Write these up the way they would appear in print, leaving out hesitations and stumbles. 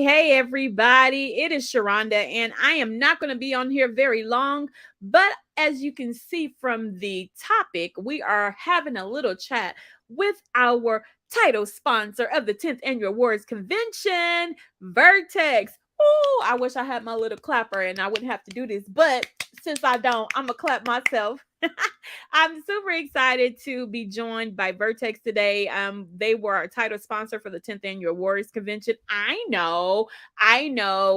Hey, everybody. It is Sharonda, and I am not going to be on here very long. But as you can see from the topic, we are having a little chat with our title sponsor of the 10th Annual Awards Convention, Vertex. Oh, I wish I had my little clapper and I wouldn't have to do this. But since I don't, I'm going to clap myself. I'm super excited to be joined by Vertex today. They were our title sponsor for the 10th Annual Warriors Convention. I know.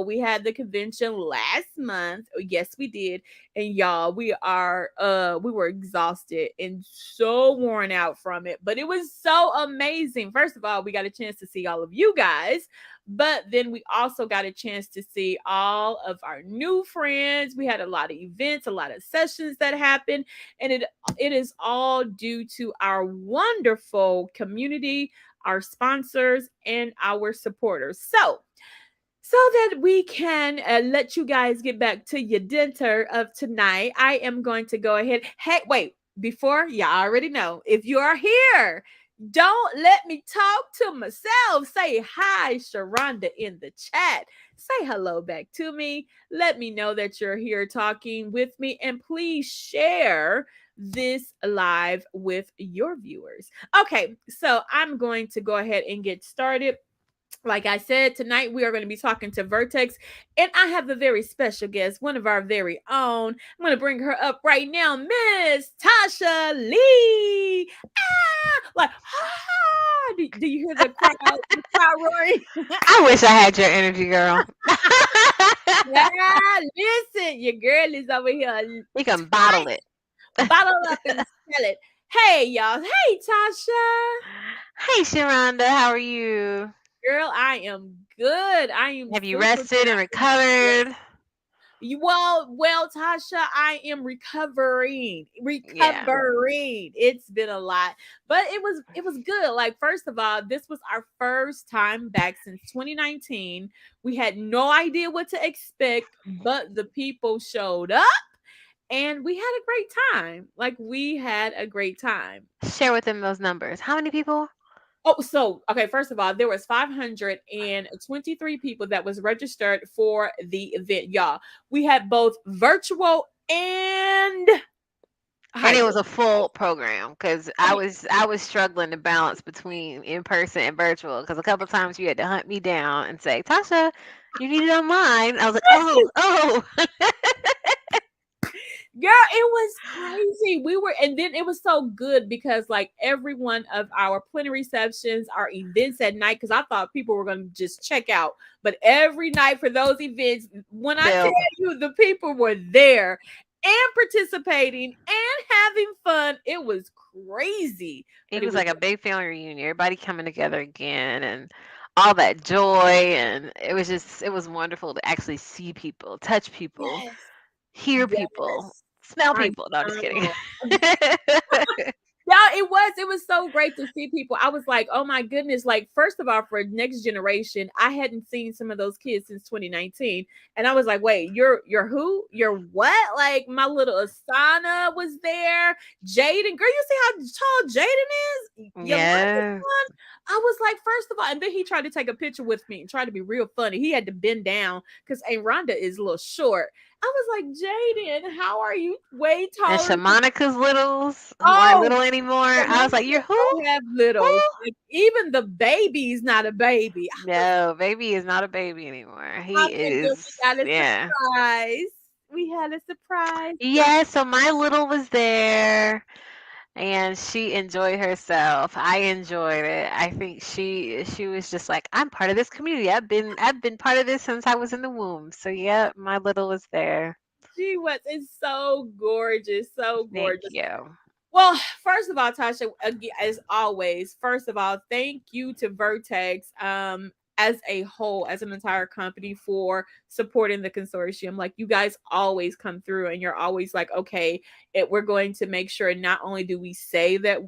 We had the convention last month. Oh, yes, we did. And y'all, we were exhausted and so worn out from it, but it was so amazing. First of all, we got a chance to see all of you guys. But then we also got a chance to see all of our new friends. We had a lot of events, a lot of sessions that happened, and it is all due to our wonderful community, our sponsors, and our supporters. So that we can let you guys get back to your dinner of tonight, I am going to go ahead. Hey, wait, before y'all already know, if you are here, don't let me talk to myself. Say hi, Sharonda, in the chat. Say hello back to me. Let me know that you're here talking with me. And please share this live with your viewers. Okay, so I'm going to go ahead and get started. Like I said, tonight we are going to be talking to Vertex, and I have a very special guest, one of our very own. I'm going to bring her up right now, Miss Tasha Lee. Do you hear the crowd roaring? I wish I had your energy, girl. Yeah, listen, your girl is over here. You can bottle it. Bottle up and sell it. Hey, y'all. Hey, Tasha. Hey, Sharonda, how are you? Girl, I am good. I am Have you super rested and good. recovered? Well, Tasha, I am recovering. Yeah. It's been a lot, but it was good. Like, first of all, this was our first time back since 2019. We had no idea what to expect, but the people showed up and we had a great time. Like, we had a great time. Share with them those numbers. How many people? Oh, so okay, first of all, there was 523 people that was registered for the event, y'all. We had both virtual and And it was hybrid. a full program because I I mean, was I was struggling to balance between in person and virtual because a couple times you had to hunt me down and say, Tasha, you need it online. I was like, oh. girl, it was crazy. We were, and then it was so good because like every one of our plenary receptions, our events at night, because I thought people were going to just check out, but every night for those events, when I tell Filled. you the people were there and participating and having fun, it was crazy, but It it was was like a big family reunion, everybody coming together again and all that joy, and it was wonderful to actually see people, touch people, yes, hear people, yes. smell I people. No, I'm just kidding. know. Yeah, it was so great to see people. I was like, oh my goodness. Like, first of all, for next generation, I hadn't seen some of those kids since 2019. And I was like, wait, you're who? You're what? Like, my little Asana was there. Jaden, girl, you see how tall Jaden is? Yolanda's Yes. son. I was like, first of all, and then he tried to take a picture with me and try to be real funny. He had to bend down because Rhonda is a little short. I was like, Jaden, how are you way And taller than— Shamonica's littles, who aren't Oh, little anymore. the I was like, Monica you're who? don't have littles. Who? Like, even the baby's not a baby. No, baby is not a baby anymore. I He said, girl, we is, got a yeah. surprise. We had a surprise for— Yeah, so my little was there and she enjoyed herself. I enjoyed it. I think she was just like, I'm part of this community. I've been part of this since I was in the womb. So yeah, my little was there. she was. It's so gorgeous, so Thank gorgeous. you. Well, first of all, Tasha, as always, first of all, thank you to Vertex, as a whole, as an entire company, for supporting the consortium. Like, you guys always come through, and you're always like, okay, we're going to make sure not only do we say that,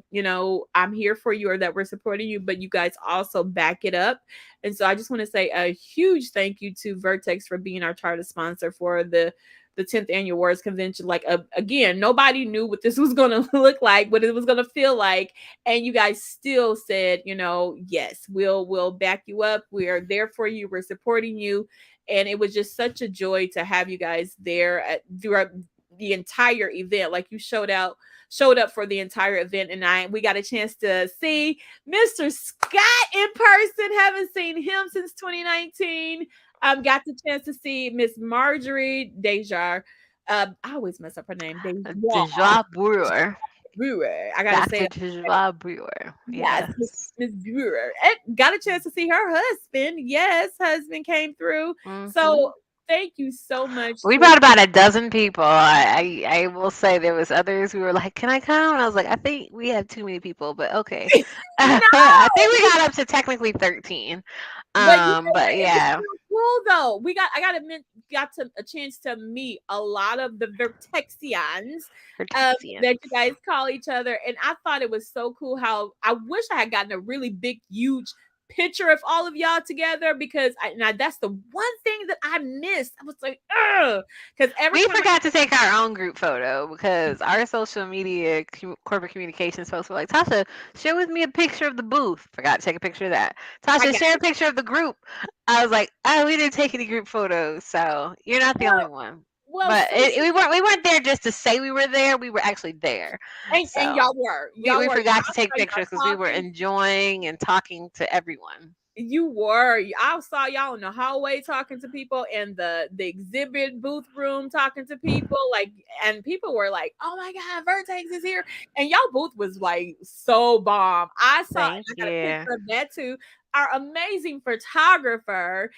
I'm here for you or that we're supporting you, but you guys also back it up. And so I just want to say a huge thank you to Vertex for being our charter sponsor for the the 10th annual Words Convention. Like again, nobody knew what this was going to look like, what it was going to feel like, and you guys still said, yes, we'll back you up. We are there for you. We're supporting you, and it was just such a joy to have you guys there throughout the entire event. Like you showed up for the entire event, and we got a chance to see Mr. Scott in person. Haven't seen him since 2019. Got the chance to see Miss Marjorie Dejar. I always mess up her name. Dejar Deja Brewer. Brewer. I gotta say Dr. it. Deja Brewer. Yes, Yes. Miss Brewer. And got a chance to see her husband. Yes, husband came through. So Hmm. thank you so much We to brought about a dozen people. I will say there was others who were like, "Can I come?" And I was like, "I think we have too many people, but okay." I think we no. got up to technically 13. But you know what? But It was yeah, so cool though. I got to a chance to meet a lot of the Vertexians that you Vertexians. guys call each other, and I thought it was so cool. How I wish I had gotten a really big, huge picture of all of y'all together, because that's the one thing that I missed. I was like, ugh, because every We time forgot to take our own group photo because our social media corporate communications folks were like, Tasha, share with me a picture of the booth. Forgot to take a picture of that. I Tasha, got share a picture of the group. I was like, oh, we didn't take any group photos, so you're not the only well, one. well, But social we weren't there just to say we were there. We were actually there. and So we y'all were. forgot to I take saw pictures because y'all we were talking. enjoying and talking to everyone. You were. I saw y'all in the hallway talking to people, in the exhibit booth room talking to people. Like, and people were like, "Oh my God, Vertex is here!" And y'all booth was like so bomb. I saw, and Thank I got a you. picture of that too. Our amazing photographer,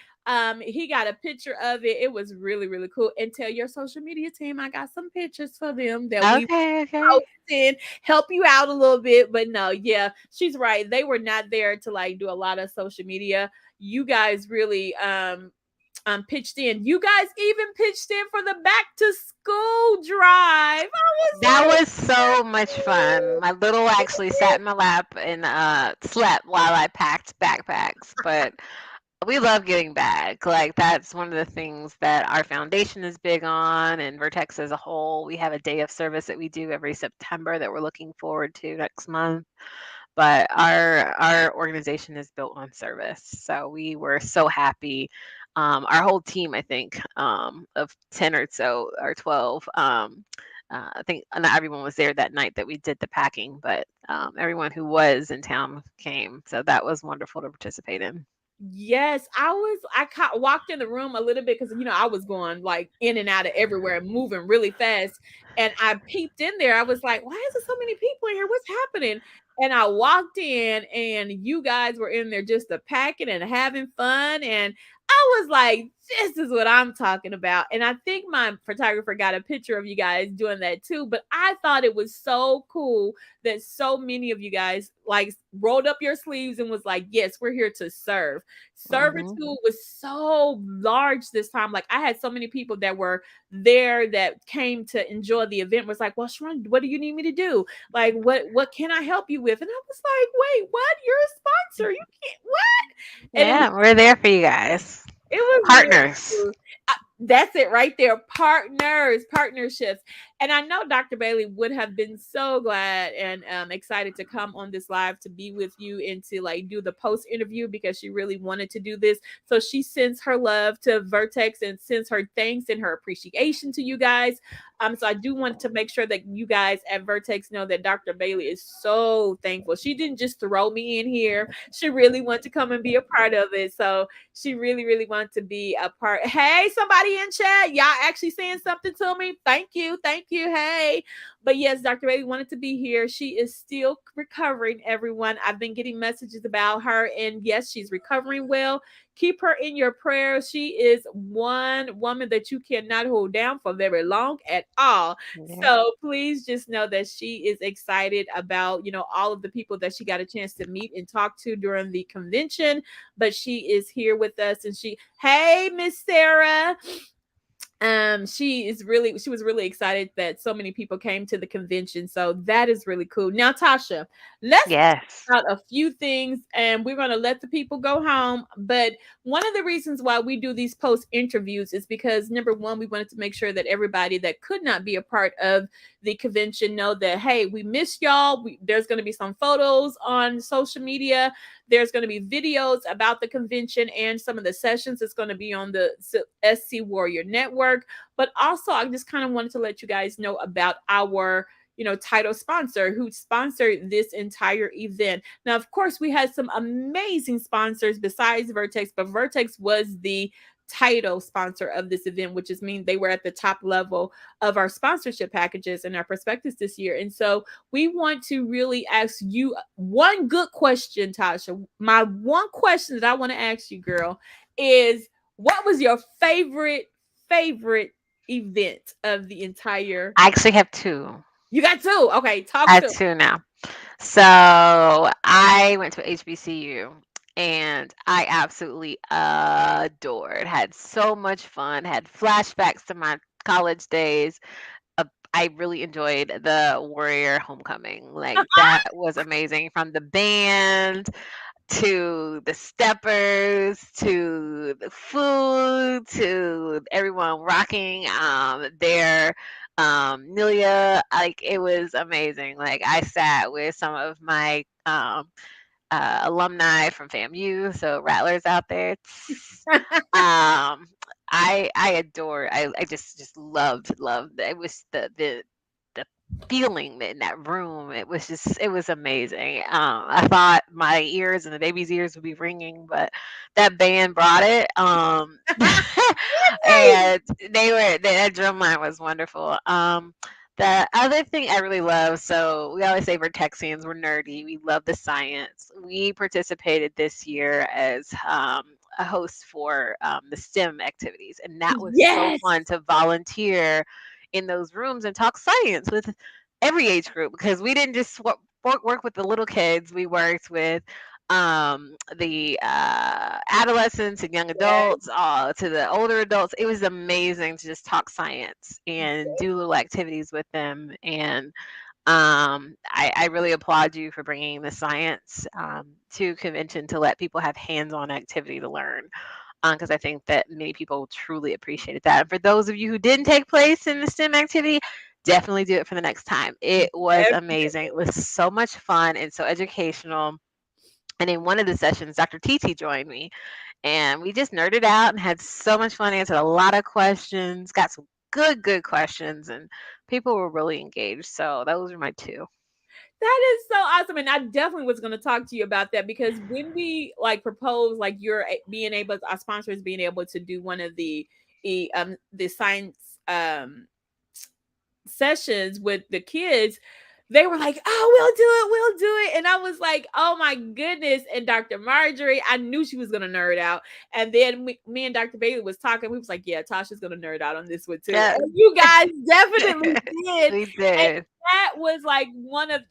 he got a picture of it. It was really really cool. And tell your social media team I got some pictures for them that we Okay, okay. posted, help you out a little bit. But no, yeah, she's right. They were not there to like do a lot of social media. You guys really pitched in. You guys even pitched in for the back to school drive. I was That like, was so much fun. My little actually sat in my lap and slept while I packed backpacks. But we love giving back. Like that's one of the things that our foundation is big on, and Vertex as a whole. We have a day of service that we do every September that we're looking forward to next month. But our organization is built on service, so we were so happy. Our whole team, I think, of 10 or so or 12. I think not everyone was there that night that we did the packing, but everyone who was in town came. So that was wonderful to participate in. yes, walked in the room a little bit because I was going like in and out of everywhere and moving really fast. And I peeped in there. I was like, why is there so many people in here? What's happening? And I walked in and you guys were in there just a packing and having fun. And I was like, this is what I'm talking about. And I think my photographer got a picture of you guys doing that too. But I thought it was so cool that so many of you guys like rolled up your sleeves and was like, yes, we're here to serve. Servitude Hmm. was so large this time. Like I had so many people that were there that came to enjoy the event, was like, well, Sharon, what do you need me to do? Like, what can I help you with? And I was like, wait, what? You're a sponsor. You can't what? And Yeah, we're there for you guys. it was really Partners. cool. That's it right there. Partners, partnerships. And I know Dr. Bailey would have been so glad and excited to come on this live to be with you and to like do the post interview because she really wanted to do this. So she sends her love to Vertex and sends her thanks and her appreciation to you guys. So I do want to make sure that you guys at Vertex know that Dr. Bailey is so thankful. She didn't just throw me in here. She really wanted to come and be a part of it. So she really, really wants to be a part. Hey, somebody in chat, y'all actually saying something to me. Thank you. Thank you. Hey. But yes, Dr. Bailey wanted to be here. She is still recovering, everyone. I've been getting messages about her, and yes, she's recovering well. Keep her in your prayers. She is one woman that you cannot hold down for very long at all. Yeah. So please just know that she is excited about, all of the people that she got a chance to meet and talk to during the convention. But she is here with us, and hey, Miss Sarah. She was really excited that so many people came to the convention, so that is really cool. Now Tasha, let's Yes. talk about a few things and we're going to let the people go home. But one of the reasons why we do these post interviews is because number one, we wanted to make sure that everybody that could not be a part of the convention know that, hey, we miss y'all. There's going to be some photos on social media, there's going to be videos about the convention and some of the sessions. It's going to be on the SC Warrior Network. But also, I just kind of wanted to let you guys know about our title sponsor who sponsored this entire event. Now, of course, we had some amazing sponsors besides Vertex, but Vertex was the title sponsor of this event, which is mean they were at the top level of our sponsorship packages and our prospectus this year. And so we want to really ask you one good question, Tasha. My one question that I want to ask you, girl, is what was your favorite event of the entire? I actually have two. You got two. Okay, I talk have to. two now. So I went to HBCU and I absolutely adored. Had so much fun. Had flashbacks to my college days. I really enjoyed the Warrior Homecoming. Like that was amazing. From the band to the steppers to the food to everyone rocking their Nilia. Like it was amazing. Like I sat with some of my alumni from FAMU, so Rattlers out there. Um, I adore. I just loved. It was the feeling in that room. It was amazing. I thought my ears and the baby's ears would be ringing, but that band brought it. And that drum line was wonderful. The other thing I really love, so we always say Vertexians, we're nerdy. We love the science. We participated this year as a host for the STEM activities, and that was so Yes. fun to volunteer in those rooms and talk science with every age group because we didn't just work with the little kids. We worked with the adolescents and young Yes. adults to the older adults. It was amazing to just talk science and do little activities with them. And I really applaud you for bringing the science to convention to let people have hands-on activity to learn because I think that many people truly appreciated that. And for those of you who didn't take place in the STEM activity, definitely do it for the next time. It was amazing. It was so much fun and so educational. And in one of the sessions, Dr. TT joined me, and we just nerded out and had so much fun. Answered a lot of questions, got some good questions, and people were really engaged. So those are my two. That is so awesome. And I definitely was going to talk to you about that because when we like propose, like being able, our sponsors being able to do one of the science sessions with the kids, they were like, "Oh, we'll do it." And I was like, "Oh my goodness." And Dr. Marjorie, I knew she was gonna nerd out. And then me and Dr. Bailey was talking. We was like, "Yeah, Tasha's gonna nerd out on this one too." Yeah, And you guys definitely did. we And did. that was like one of,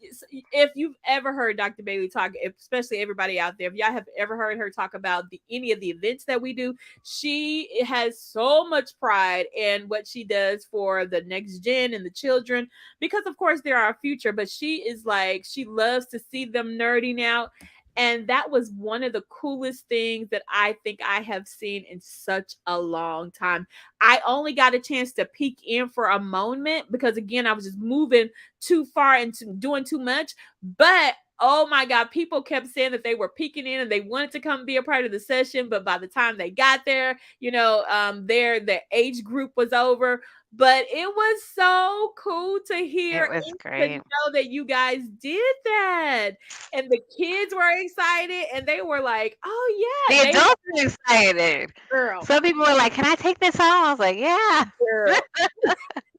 if you've ever heard Dr. Bailey talk, especially everybody out there, if y'all have ever heard her talk about any of the events that we do, she has so much pride in what she does for the next gen and the children, because of course they're our future, but she is like, she loves to see them nerding out. And that was one of the coolest things that I think I have seen in such a long time. I only got a chance to peek in for a moment because again, I was just moving too far and doing too much. But oh my God, people kept saying that they were peeking in and they wanted to come be a part of the session. But by the time they got there, their age group was over. But it was so cool to hear It was and to great. know that you guys did that. And the kids were excited and they were like, oh The yeah, they adults were excited. girl, Some people were like, "Can I take this home?" I was like, "Yeah." girl.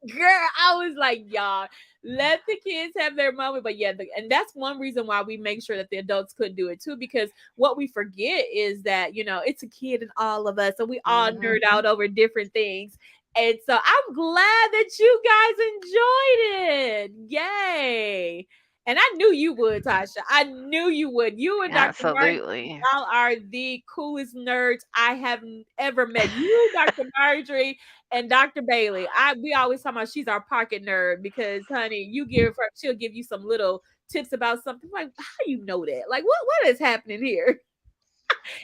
Girl, I was like, y'all, let the kids have their moment. But yeah, and that's one reason why we make sure that the adults could do it too, because what we forget is that, it's a kid in all of us, and we all Hmm. nerd out over different things. And so I'm glad that you guys enjoyed it. Yay. And I knew you would, Tasha. I knew you would. You and Dr. Marjorie, Absolutely. y'all are the coolest nerds I have ever met. You, Dr. Marjorie, And Dr. Bailey, we always talk about she's our pocket nerd because honey, you give her, she'll give you some little tips about something. Like, how you know that? Like, what is happening here?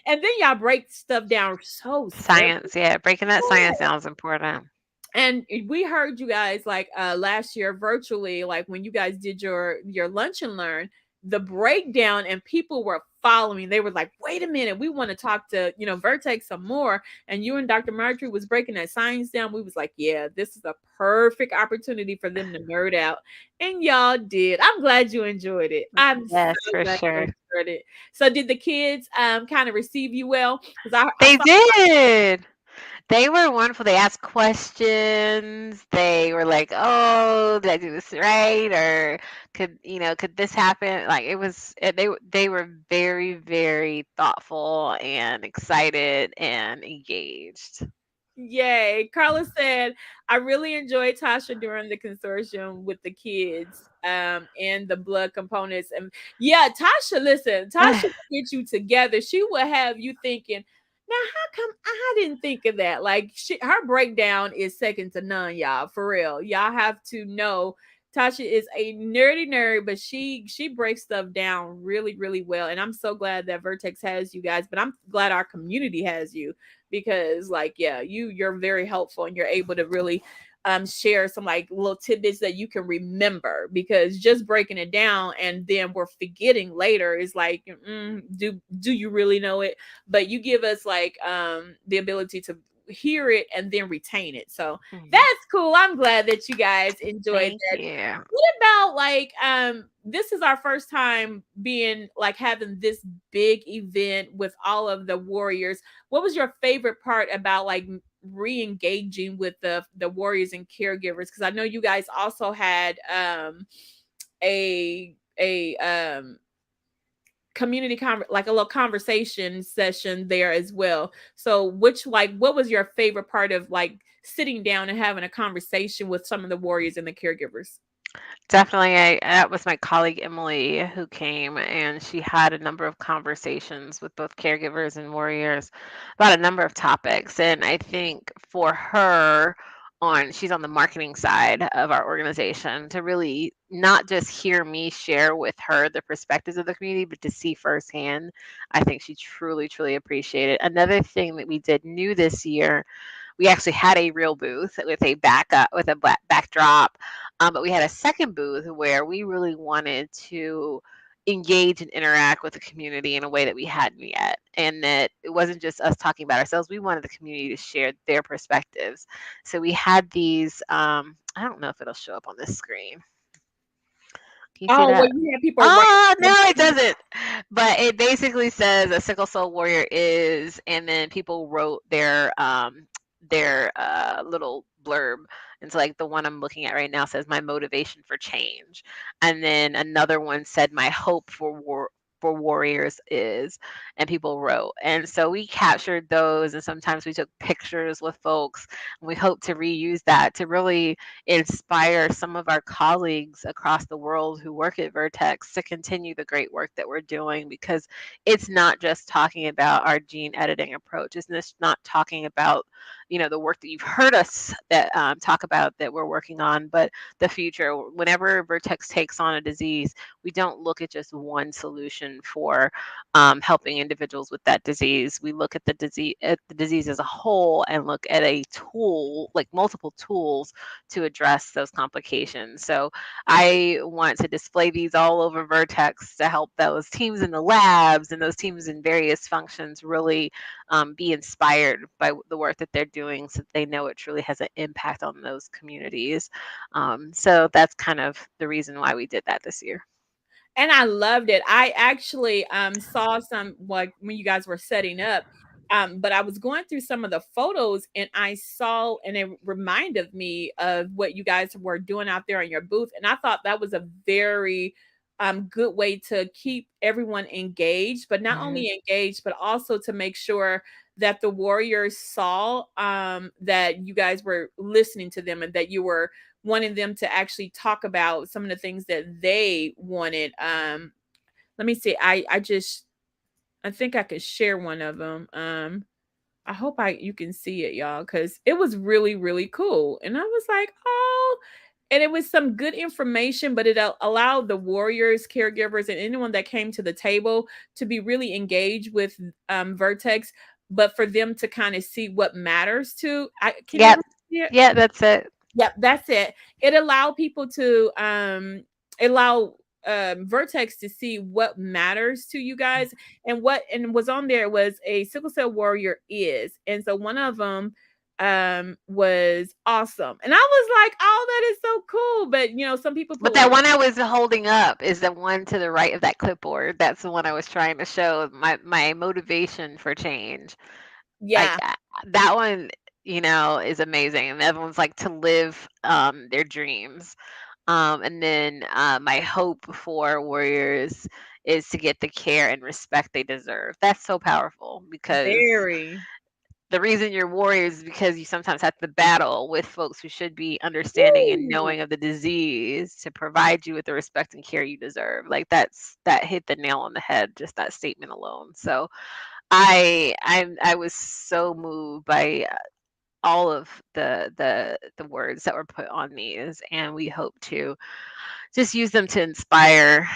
And then y'all break stuff down so simple. Science, yeah, breaking that science down is important. And we heard you guys like last year virtually, like when you guys did your lunch and learn, the breakdown, and people were following. They were like, wait a minute, we want to talk to Vertex some more. And you and Dr. Marjorie was breaking that science down. We was like, yeah, this is a perfect opportunity for them to nerd out. And y'all did. I'm glad you enjoyed it. I'm so Yes, for glad you sure. enjoyed it. So did the kids kind of receive you well? Because I They saw. did. They were wonderful. They asked questions. They were like, "Oh, did I do this right? Or could this happen?" Like they were very, very thoughtful and excited and engaged. Yay. Carla said, I really enjoyed Tasha during the consortium with the kids and the blood components. And yeah, Tasha, listen, Tasha will get you together. She will have you thinking, now how come I didn't think of that? Like her breakdown is second to none, y'all. For real. Y'all have to know Tasha is a nerdy nerd, but she breaks stuff down really, really well. And I'm so glad that Vertex has you guys, but I'm glad our community has you because like yeah, you're very helpful and you're able to really share some like little tidbits that you can remember, because just breaking it down and then we're forgetting later is like do you really know it? But you give us like the ability to hear it and then retain it. So Mhm. that's cool. I'm glad that you guys enjoyed Thank that. you. What about like this is our first time being like having this big event with all of the warriors. What was your favorite part about like re-engaging with the warriors and caregivers? Because I know you guys also had a community like a little conversation session there as well. So which like what was your favorite part of like sitting down and having a conversation with some of the warriors and the caregivers? Definitely, that was my colleague Emily who came, and she had a number of conversations with both caregivers and warriors about a number of topics. And I think for her, she's on the marketing side of our organization, to really not just hear me share with her the perspectives of the community, but to see firsthand. I think she truly, truly appreciated it. Another thing that we did new this year, we actually had a real booth with a backdrop, but we had a second booth where we really wanted to engage and interact with the community in a way that we hadn't yet, and that it wasn't just us talking about ourselves. We wanted the community to share their perspectives. So we had these. I don't know if it'll show up on this screen. Can you see Oh, well, that? you had people write. Oh, no, it doesn't. But it basically says a sickle cell warrior is, and then people wrote their little blurb. And so like the one I'm looking at right now says my motivation for change. And then another one said my hope for warriors is, and people wrote. And so we captured those, and sometimes we took pictures with folks, and we hope to reuse that to really inspire some of our colleagues across the world who work at Vertex to continue the great work that we're doing, because it's not just talking about our gene editing approach. It's just not talking about the work that you've heard us talk about that we're working on, but the future. Whenever Vertex takes on a disease, we don't look at just one solution for helping individuals with that disease. We look at the disease as a whole, and look at a tool, like multiple tools, to address those complications. So I want to display these all over Vertex to help those teams in the labs and those teams in various functions really be inspired by the work that they're doing, so that they know it truly has an impact on those communities. So that's kind of the reason why we did that this year. And I loved it. I actually saw some like when you guys were setting up. But I was going through some of the photos and I saw and it reminded me of what you guys were doing out there in your booth. And I thought that was a very good way to keep everyone engaged, but not Mhm. only engaged, but also to make sure that the warriors saw that you guys were listening to them and that you were wanting them to actually talk about some of the things that they wanted. Let me see. I think I could share one of them. I hope I you can see it, y'all, because it was really, really cool. And I was like, oh, and it was some good information, but it allowed the warriors, caregivers, and anyone that came to the table to be really engaged with Vertex, but for them to kind of see what matters to. Can Yep. everyone see it? Yeah, that's it. Yep, that's it. It allowed people to allow Vertex to see what matters to you guys, and what and was on there was a sickle cell warrior is. And so one of them was awesome. And I was like, "Oh, that is so cool." But, some people put But that like, one I was holding up is the one to the right of that clipboard. That's the one I was trying to show my motivation for change. Like yeah, that one, is amazing. And the other one's like to live their dreams. And then my hope for warriors is to get the care and respect they deserve. That's so powerful because very. the reason you're warriors is because you sometimes have to battle with folks who should be understanding and Woo! knowing of the disease to provide you with the respect and care you deserve. Like that hit the nail on the head, just that statement alone. So I was so moved by all of the words that were put on these, and we hope to just use them to inspire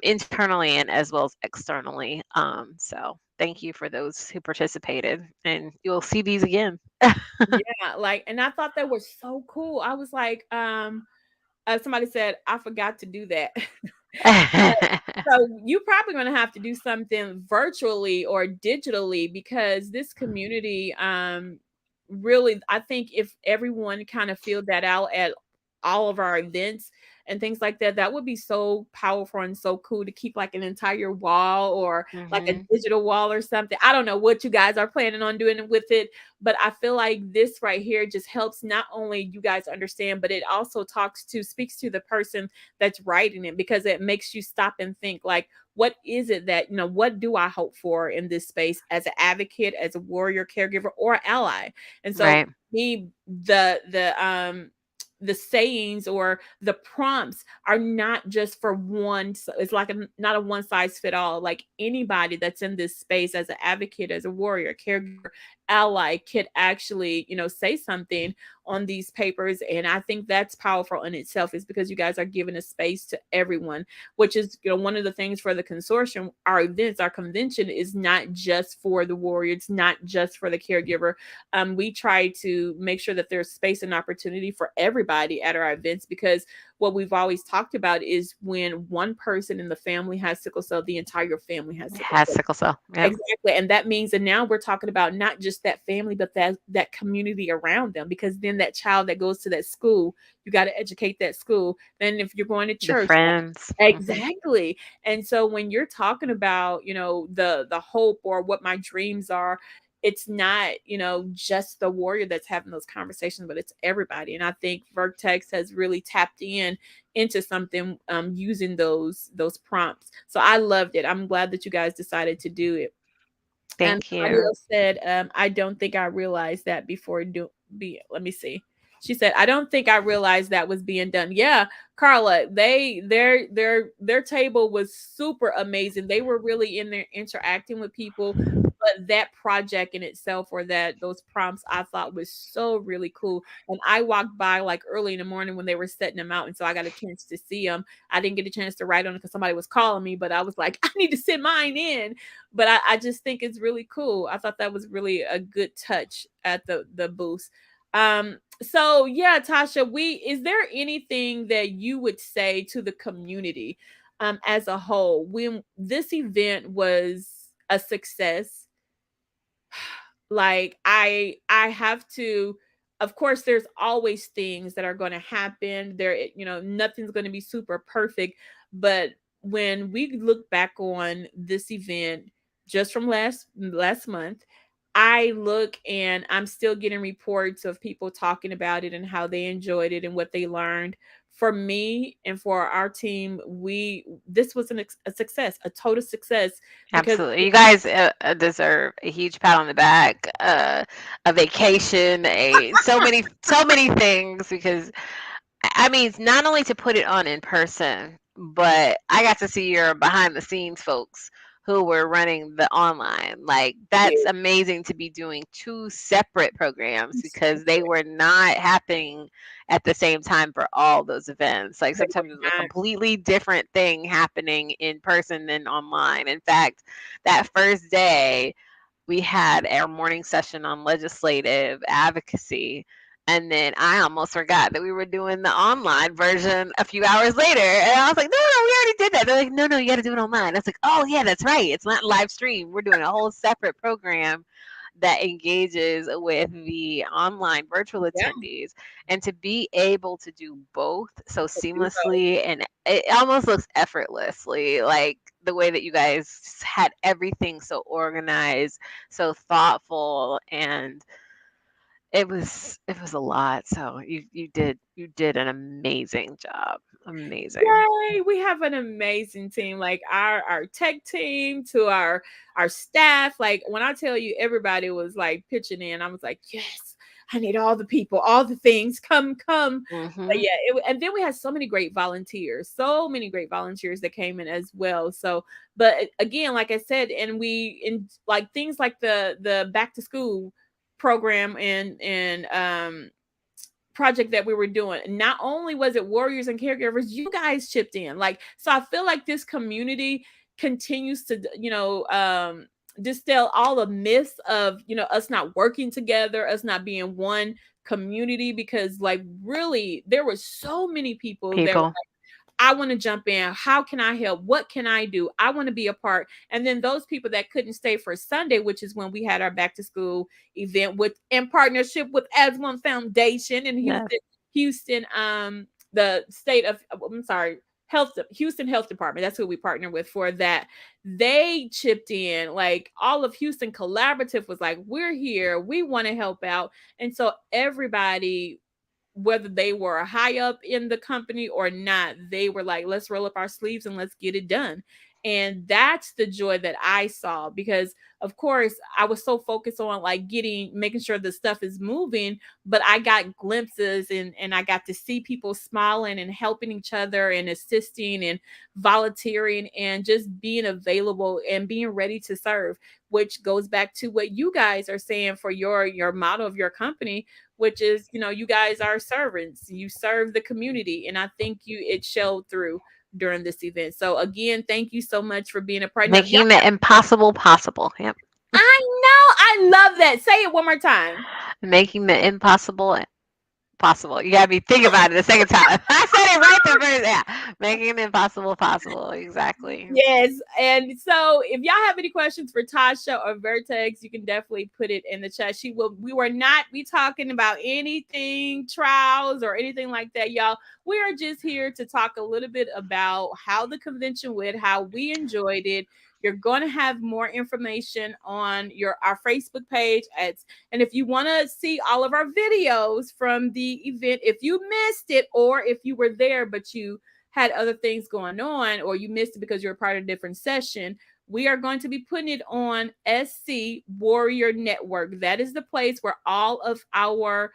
internally and as well as externally. So thank you for those who participated, and you'll see these again. Yeah, like, and I thought that was so cool. I was like, somebody said, I forgot to do that. So you probably gonna have to do something virtually or digitally, because this community, really, I think if everyone kind of filled that out at all of our events and things like that, that would be so powerful and so cool to keep like an entire wall or like a Hmm. digital wall or something. I don't know what you guys are planning on doing with it, but I feel like this right here just helps not only you guys understand, but it also speaks to the person that's writing it, because it makes you stop and think like, what is it that, what do I hope for in this space as an advocate, as a warrior, caregiver, or ally? And so Right. me the sayings or the prompts are not just for one. So it's like not a one size fit all. Like anybody that's in this space as an advocate, as a warrior, caregiver, ally could actually, say something on these papers. And I think that's powerful in itself, is because you guys are giving a space to everyone, which is, one of the things for the consortium. Our events, our convention is not just for the warrior, it's not just for the caregiver. We try to make sure that there's space and opportunity for everybody at our events, because what we've always talked about is when one person in the family has sickle cell, the entire family has sickle Has cell. sickle cell. Yep. Exactly, and that means that now we're talking about not just that family, but that community around them, because then that child that goes to that school, you gotta educate that school. Then if you're going to The church. friends. Hmm. Exactly. And so when you're talking about, the hope or what my dreams are, it's not, just the warrior that's having those conversations, but it's everybody. And I think Vertex has really tapped into something, using those prompts. So I loved it. I'm glad that you guys decided to do it. And Thank somebody you. else said, I don't think I realized that before let me see. She said, I don't think I realized that was being done. Yeah, Carla, their table was super amazing. They were really in there interacting with people. But that project in itself, or those prompts, I thought was so really cool. And I walked by like early in the morning when they were setting them out, and so I got a chance to see them. I didn't get a chance to write on it because somebody was calling me, but I was like, I need to send mine in. But I just think it's really cool. I thought that was really a good touch at the booth. So yeah, Tasha, we is there anything that you would say to the community as a whole when this event was a success? Like I have to, of course there's always things that are going to happen there, nothing's going to be super perfect, but when we look back on this event just from last month, I look and I'm still getting reports of people talking about it and how they enjoyed it and what they learned. For me and for our team, we this was a success, a total success, because Absolutely. You guys deserve a huge pat on the back, a vacation, so many things because I mean, it's not only to put it on in person, but I got to see your behind the scenes folks who were running the online. Like, that's amazing to be doing two separate programs because they were not happening at the same time for all those events. Like, They were sometimes it was a not. completely different thing happening in person than online. In fact, that first day we had our morning session on legislative advocacy. And then I almost forgot that we were doing the online version a few hours later. And I was like, no, no, we already did that. They're like, no, no, you got to do it online. I was like, oh, yeah, that's right. It's not live stream. We're doing a whole separate program that engages with the online virtual Yeah, attendees, and to be able to do both so to do both. seamlessly, and it almost looks effortlessly, like the way that you guys had everything so organized, so thoughtful, and it was a lot. So you did an amazing job. Amazing. Yay! We have an amazing team. Like our tech team to our staff. Like when I tell you, everybody was like pitching in. I was like, yes, I need all the people, all the things. Come, come. But Mhm. yeah, and then we had so many great volunteers, so many great volunteers that came in as well. So, but again, like I said, and we in like things like the back to school program and project that we were doing. Not only was it warriors and caregivers, you guys chipped in. Like, so I feel like this community continues to, distill all the myths of, us not working together, us not being one community, because like really there were so many people that People. I want to jump in. How can I help? What can I do? I want to be a part. And then those people that couldn't stay for Sunday, which is when we had our back to school event with in partnership with As One Foundation in Yes. Houston, the state of I'm sorry, health Houston Health Department. That's who we partnered with for that. They chipped in, like all of Houston Collaborative was like, we're here, we want to help out. And so everybody, whether they were high up in the company or not, they were like, let's roll up our sleeves and let's get it done. And that's the joy that I saw, because of course I was so focused on like making sure the stuff is moving, but I got glimpses and I got to see people smiling and helping each other and assisting and volunteering and just being available and being ready to serve, which goes back to what you guys are saying for your motto of your company, which is, you guys are servants, you serve the community, and I think it showed through during this event. So again, thank you so much for being a part. Now, if y'all, Making the impossible possible. Yep. I know, I love that. Say it one more time. Making the impossible possible. You gotta be thinking about it the second time. I said it right the first. Yeah, making the impossible possible. Exactly. Yes. And so if y'all have any questions for Tasha or Vertex, you can definitely put it in the chat. We were not be talking about anything, trials or anything like that, y'all. We are just here to talk a little bit about how the convention went, how we enjoyed it. You're going to have more information on our Facebook page. And if you want to see all of our videos from the event, if you missed it or if you were there but you had other things going on or you missed it because you're a part of a different session, we are going to be putting it on SC Warrior Network. That is the place where all of our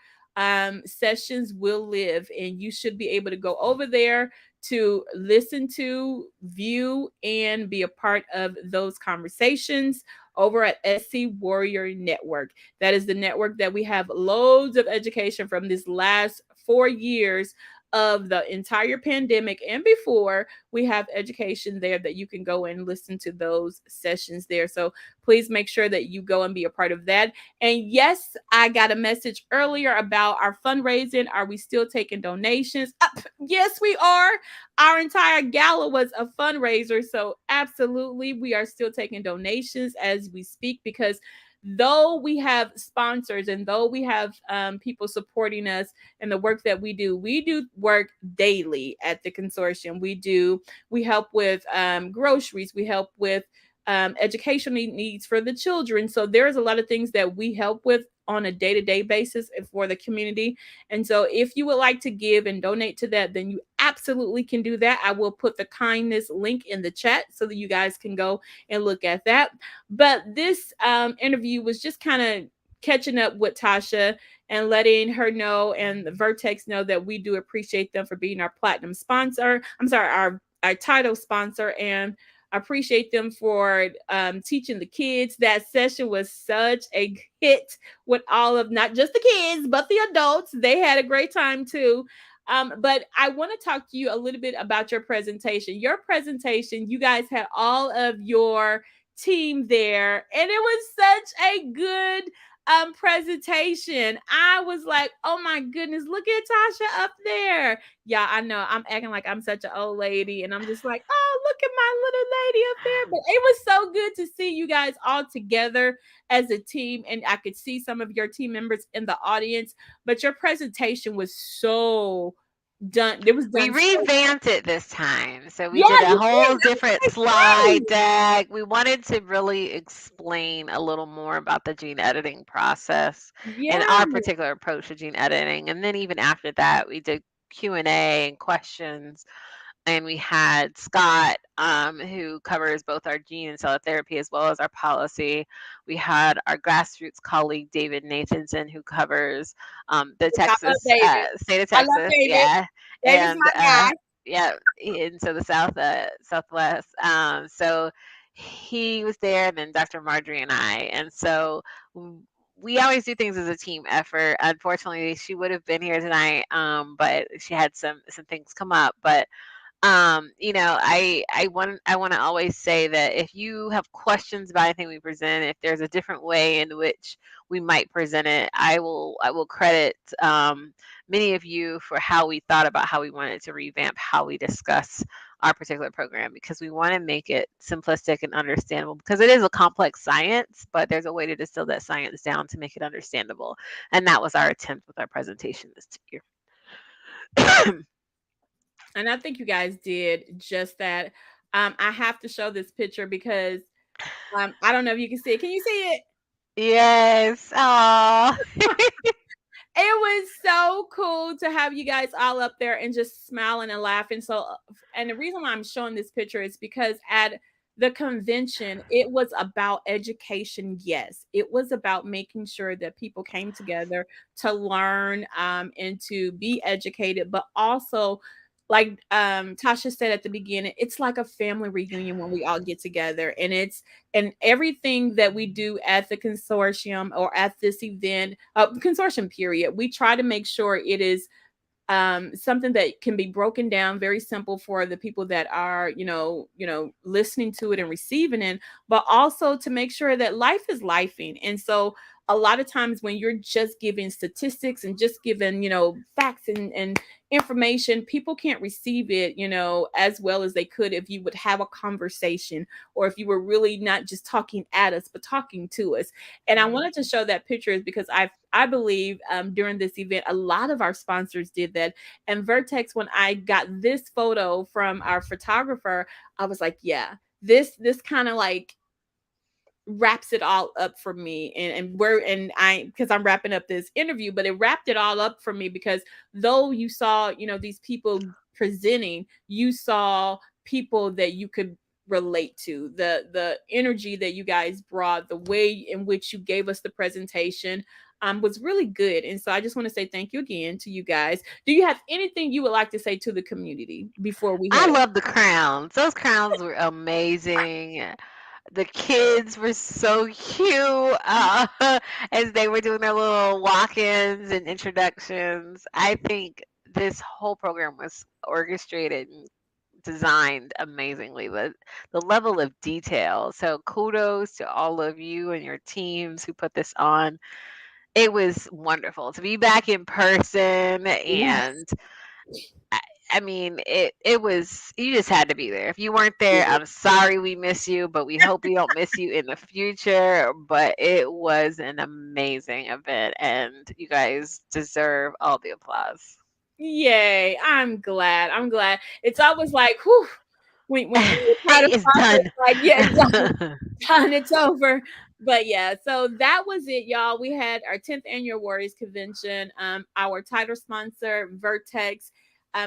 sessions will live, and you should be able to go over there to listen to, view, and be a part of those conversations over at SC Warrior Network. That is the network that we have loads of education from this last 4 years of the entire pandemic and before. We have education there that you can go and listen to those sessions there. So please make sure that you go and be a part of that. And yes, I got a message earlier about our fundraising. Are we still taking donations? Yes, we are. Our entire gala was a fundraiser. So absolutely, we are still taking donations as we speak, because though we have sponsors and though we have people supporting us and the work that we do work daily at the consortium. We help with groceries, we help with educational needs for the children. So there's a lot of things that we help with on a day-to-day basis for the community. And so if you would like to give and donate to that, then you absolutely can do that. I will put the kindness link in the chat so that you guys can go and look at that. But this interview was just kind of catching up with Tasha and letting her know and the Vertex know that we do appreciate them for being our platinum sponsor. I'm sorry, our title sponsor. And appreciate them for teaching the kids. That session was such a hit with all of not just the kids, but the adults. They had a great time too. But I want to talk to you a little bit about your presentation. Your presentation, you guys had all of your team there, and it was such a good presentation. I was like, oh my goodness, look at Tasha up there. Yeah, I know I'm acting like I'm such an old lady, and I'm just like, oh, look at my little lady up there. But it was so good to see you guys all together as a team, and I could see some of your team members in the audience. But your presentation was so done. It was We done so revamped it this time. So we yeah, did a you did. whole I was different like, slide right. deck. We wanted to really explain a little more about the gene editing process and Yeah. our particular approach to gene editing. And then even after that, we did Q&A and questions, and we had Scott, who covers both our gene and cell therapy as well as our policy. We had our grassroots colleague David Nathanson, who covers the I love Texas David. state of I love Texas, David. yeah, David's and my guy. yeah, and so the southwest. So he was there, and then Dr. Marjorie and I, and so we always do things as a team effort. Unfortunately, she would have been here tonight, but she had some things come up. But I want to always say that if you have questions about anything we present, if there's a different way in which we might present it, I will credit many of you for how we thought about how we wanted to revamp how we discuss our particular program, because we want to make it simplistic and understandable, because it is a complex science, but there's a way to distill that science down to make it understandable, and that was our attempt with our presentation this year. And I think you guys did just that. I have to show this picture because I don't know if you can see it. Can you see it? Yes. Oh. It was so cool to have you guys all up there and just smiling and laughing. So, and the reason why I'm showing this picture is because at the convention, it was about education. Yes, it was about making sure that people came together to learn and to be educated, but also, like Tasha said at the beginning, it's like a family reunion when we all get together, and everything that we do at the consortium or at this event, consortium period, we try to make sure it is something that can be broken down very simple for the people that are listening to it and receiving it, but also to make sure that life is lifing. And so a lot of times when you're just giving statistics and just giving facts and information, people can't receive it as well as they could if you would have a conversation, or if you were really not just talking at us but talking to us. And I Mhm. wanted to show that picture is because I believe during this event, a lot of our sponsors did that. And Vertex, when I got this photo from our photographer, I was like, yeah, this kind of like wraps it all up for me. And I, because I'm wrapping up this interview, but it wrapped it all up for me because though you saw these people presenting, you saw people that you could relate to, the energy that you guys brought, the way in which you gave us the presentation was really good. And so I just want to say thank you again to you guys. Do you have anything you would like to say to the community before we I head? love the crowns. Those crowns were amazing. The kids were so cute as they were doing their little walk-ins and introductions. I think this whole program was orchestrated and designed amazingly. The level of detail. So kudos to all of you and your teams who put this on. It was wonderful to be back in person, Yes. and I, I mean, it was, you just had to be there. If you weren't there, I'm sorry we miss you, but we hope we don't miss you in the future. But it was an amazing event, and you guys deserve all the applause. Yay. I'm glad. I'm glad. It's always like, whew, when you try to It's process, done. like, yeah, it's done, done, it's over. But yeah, so that was it, y'all. We had our 10th annual Warriors Convention. Our title sponsor, Vertex,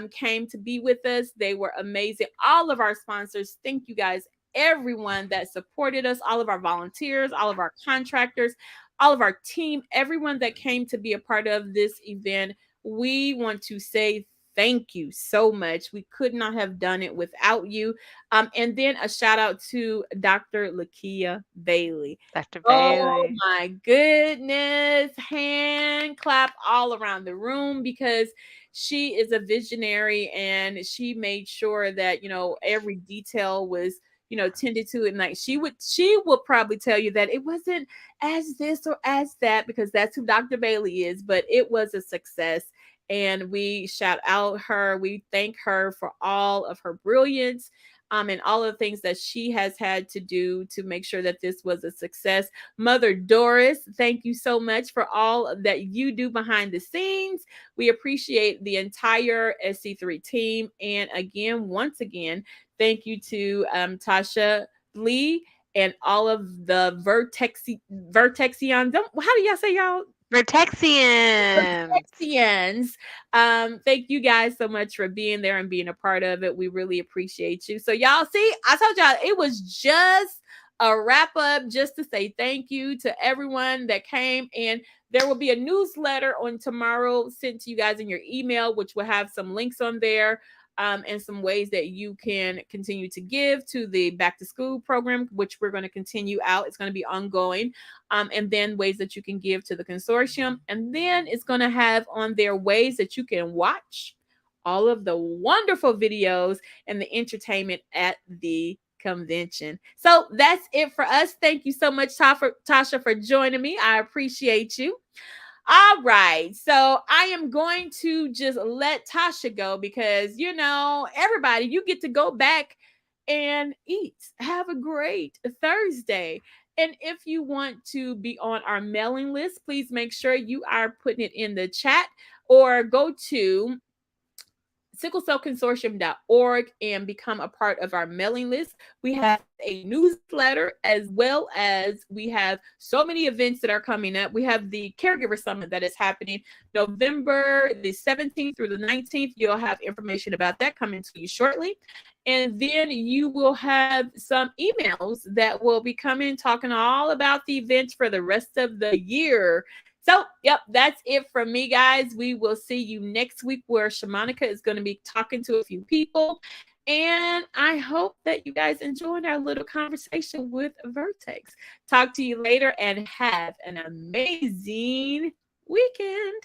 came to be with us. They were amazing. All of our sponsors, thank you guys. Everyone that supported us, all of our volunteers, all of our contractors, all of our team, everyone that came to be a part of this event, we want to say thank you so much. We could not have done it without you. And then a shout out to Dr. Lakia Bailey. Dr. Oh Bailey. my goodness. Hand clap all around the room because she is a visionary and she made sure that, every detail was, tended to. And like she will probably tell you that it wasn't as this or as that because that's who Dr. Bailey is, but it was a success. And we shout out her. We thank her for all of her brilliance. And all of the things that she has had to do to make sure that this was a success. Mother Doris, thank you so much for all that you do behind the scenes. We appreciate the entire SC3 team. And again, once again, thank you to Tasha Lee and all of the Vertexians. How do y'all say y'all? Vertexians. Vertexians. Thank you guys so much for being there and being a part of it. We really appreciate you. So, y'all, see, I told y'all it was just a wrap up just to say thank you to everyone that came. And there will be a newsletter on tomorrow sent to you guys in your email, which will have some links on there. And some ways that you can continue to give to the back to school program, which we're going to continue out. It's going to be ongoing. And then ways that you can give to the consortium. And then it's going to have on there ways that you can watch all of the wonderful videos and the entertainment at the convention. So that's it for us. Thank you so much, Tasha, for joining me. I appreciate you. All right. So I am going to just let Tasha go because, everybody, you get to go back and eat. Have a great Thursday. And if you want to be on our mailing list, please make sure you are putting it in the chat or go to sicklecellconsortium.org and become a part of our mailing list. We have a newsletter as well as we have so many events that are coming up. We have the Caregiver Summit that is happening November the 17th through the 19th. You'll have information about that coming to you shortly. And then you will have some emails that will be coming talking all about the events for the rest of the year. So, yep, that's it from me, guys. We will see you next week where Shamanica is going to be talking to a few people. And I hope that you guys enjoyed our little conversation with Vertex. Talk to you later and have an amazing weekend.